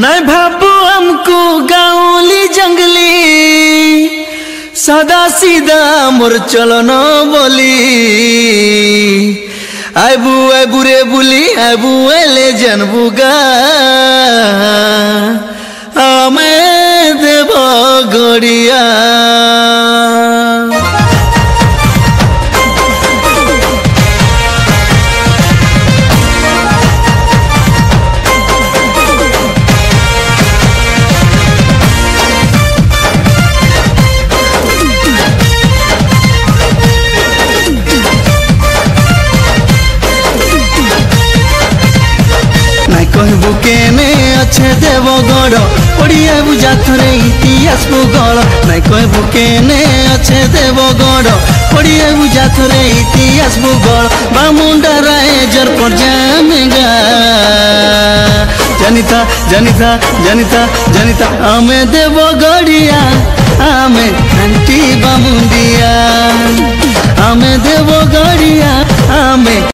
नहीं भाबू हमको गाँवली जंगली सादा सीधा मोर चलन बोली आबू रे बुली आबू एले जनबुगा हमें देव गड़िया कहबू केने अच्छे देवगढ़ पड़िया बुझा थरे इतिहास भूगोल नहीं कहबू केने अच्छे देवगढ़ पड़िया बुझा थरे इतिहास भूगोल बामुंडा रायजर पर जामेगा जनिता जनिता जनिता जनिता हमें देवगढ़िया हमें घंटी बामुंडिया